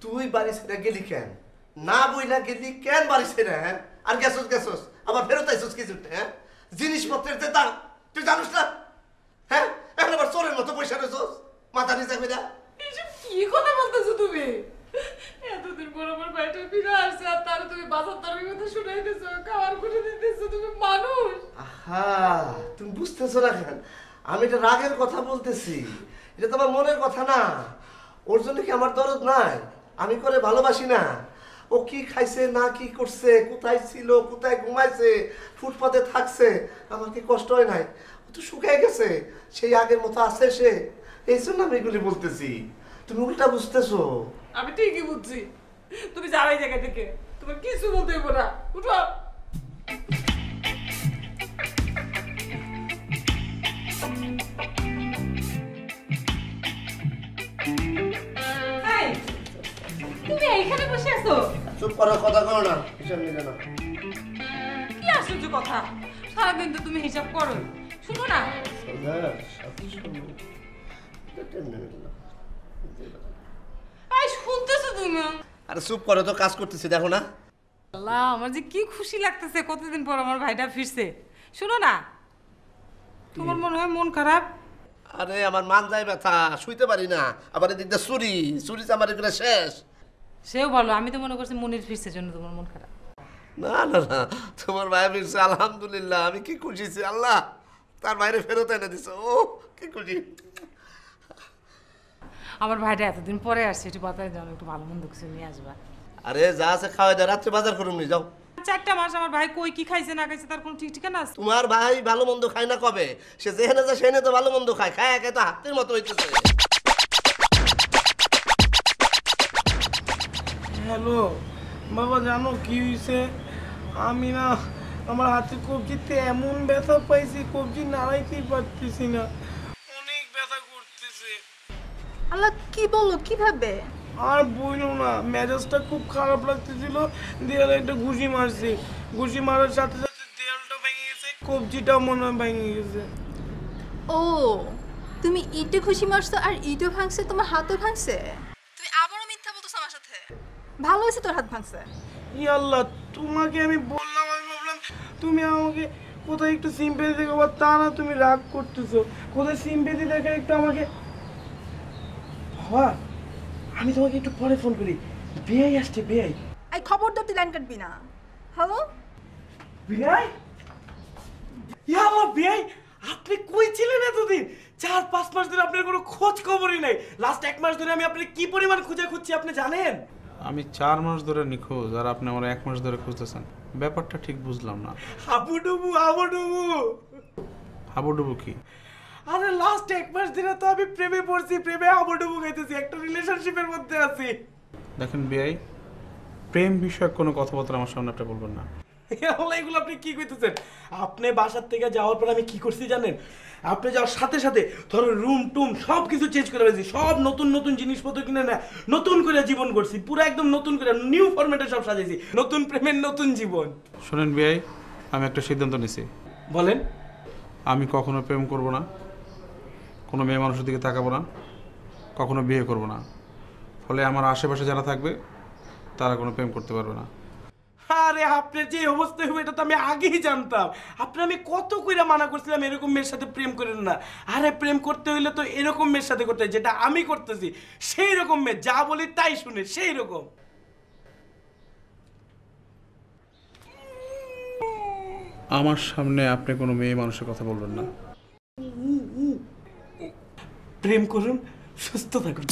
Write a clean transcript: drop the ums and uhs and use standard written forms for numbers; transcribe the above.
তুই বাড়ি ছেড়ে গেলি কেন? না বইলা গেলি কেন বাড়ি ছেড়ে? হ্যাঁ, আর গেছস আবার ফেরত আইছস কিছু? হ্যাঁ, জিনিসপত্রের যে দাম তুই জানিস না? হ্যাঁ, এখন আবার চোরের মতো পয়সা রয়েছস মাথা নিচে কইরা। এইসব কি কথা বলতেছো তুমি? এতদিন পর আমার ভাইটা ফিরে আসছে আর তার তুমি বাজার দরের কথা শুনাইতেছো, খাবার করে দিতেছো, তুমি মানুষ? আহা, তুমি বুঝতেছো না কেন? আমি এটা রাগের কথা বলতেছি, এটা তো আমার মনের কথা না। ওর জন্য কি আমার দরদ নাই? আমি করে ভালোবাসি না? ও কি খাইছে না কি করছে, কোথায় ছিল, কোথায় ঘুমাইছে, ফুটপাতে থাকছে, আমার কি কষ্ট হয় নাই? ও তো শুকায় গেছে, সেই আগের মতো আছে সে। এই জন্য আমি এগুলি বলতেছি, তুমি উল্টা বুঝতেছো। আমি ঠিকই বুঝছি, তুমি যাওয়াই জায়গা থেকে, তোমার কিছু বলতে হইব না, উঠো। তুমি এইখানে বসে আছো? চুপ করো, কথা করো না, হিসাব নিলে না। কি আশ্চর্য কথা, সারাদিন তো তুমি হিসাব করো। শুনো না, শুনতেছো তুমি? আরে চুপ করো তো, কাজ করতেছি, দেখো না। আল্লাহ, আমার যে কি খুশি লাগতেছে, কতদিন পর আমার ভাইটা ফিরছে। শুনো না, তোমার মনে হয় মন খারাপ? আরে আমার মান যায় ব্যথা, শুইতে পারি না, আবার এদিক দিয়ে চুরি আমার এগুলো শেষ। সেও ভালো, আমি তো মনে করছি মনির ফিরছে জন্য তোমার মন খারাপ। না না না, তোমার ভাই ফিরছে, আলহামদুলিল্লাহ, আমি কি খুশি। আল্লাহ তার বাইরে ফেরত এনে দিছে, ও কি খুশি। আমার ভাইটা এতদিন পরে আসছে, একটু বাতায় যাও, একটু ভালো মন্দ কিছু নিয়ে আসবা। আরে যা আছে খাওয়াই দাও, রাত্রে বাজার করুন নি, যাও। 4টা মাস আমার ভাই কই কি খাইছে না খাইছে তার কোনো ঠিক ঠিকানা আছে? তোমার ভাই ভালো মন্দ খায় না কবে? সে যেখানে যায় সেখানে তো ভালো মন্দ খায়, খায় একে তো হাতের মতো হইতেছে। হ্যালো বাবা, জানো কি হয়েছে? আমি না আমার হাতে কবজিতে এমন ব্যথা পাইছি, কবজি নাড়াইতেই পারতেছি না, অনেক ব্যথা করতেছে। আল্লাহ, কি বললো? কিভাবে? আর বইলো না, মেজাজটা খুব খারাপ লাগতেছিল, দেয়ালে একটা ঘুষি মারছি, ঘুষি মারার সাথে সাথে দেয়ালটা ভেঙে গেছে, কবজিটাও মনে হয় ভেঙে গেছে। ও, তুমি ইটে খুশি মারছো আর ইটও ভাঙছে, তোমার হাতও ভাঙছে? তুমি আবারও মিথ্যা বলতেছো আমার সাথে। ভালো হয়েছে তোর হাত ভাঙছে। ই আল্লাহ, তোমাকে আমি বললাম, আমি ভাবলাম তুমি আমাকে কোথায় একটু সিম্পেথি দেখাবো, তা না তুমি রাগ করতেছো। কোথায় সিম্পেথি দেখে একটু আমাকে। হ্যাঁ, আমি তোমাকে একটু পরে ফোন করি, বেআই আসছে, বেআই। এই খবরদার তুই লাইন কাটবি না। হ্যালো বেআই, ইয়া আল্লাহ বেআই, আপনি কই ছিলেন এতদিন? 4-5 মাস ধরে আপনার কোনো খোঁজ খবরই নাই। লাস্ট 1 মাস ধরে আমি আপনার কি পরিমাণ খুঁজছি আপনি জানেন? আমি 4 মাস ধরে নিখোঁজ আর আপনি আমার 1 মাস ধরে খুঁজতেছেন, ব্যাপারটা ঠিক বুঝলাম না। হাবুডুবু হাবুডুবু। হাবুডুবু কি? আরে লাস্ট 1 মাস ধরে তো আমি প্রেমে পড়ছি, প্রেমে হাবুডুবু খাইতেছি, একটা রিলেশনশিপের মধ্যে আছি। দেখেন বিআই, প্রেম বিষয়ক কোনো কথাবার্তা আমার সামনে আপনি বলবেন না। আল্লাহ, এগুলো আপনি কি কইতেছেন? আপনি বাসার থেকে যাওয়ার পর আমি কি করছি জানেন? আপনি যাওয়ার সাথে সাথে ধরো রুম টুম সব কিছু চেঞ্জ করে ফেলেছি, সব নতুন নতুন জিনিসপত্র কিনে না নতুন করে জীবন করছি, পুরো একদম নতুন করে নিউ ফরম্যাটে সব সাজাইছি, নতুন প্রেমের নতুন জীবন। শোনেন বিআই, আমি একটা সিদ্ধান্ত নিছি। বলেন। আমি কখনো প্রেম করব না, কোনো মেয়ে মানুষের দিকে তাকাবো না, কখনো বিয়ে করব না। ফলে আমার আশেপাশে যারা থাকবে তারা কোনো প্রেম করতে পারবে না। আরে আপনার যে অবস্থা হবে এটা তো আমি আগেই জানতাম। আপনার আমি কত কইরা মানা করছিলাম এরকম মেয়ের সাথে প্রেম করেন না। আরে প্রেম করতে হইলে তো এরকম মেয়ের সাথে করতে হয়, যেটা আমি করতেছি সেই রকম মেয়ে, যা বলি তাই শুনে সেই রকম। আমার সামনে আপনি কোনো মেয়ে মানুষের কথা বলবেন না। প্রেম করুন, সুস্থ থাকুন।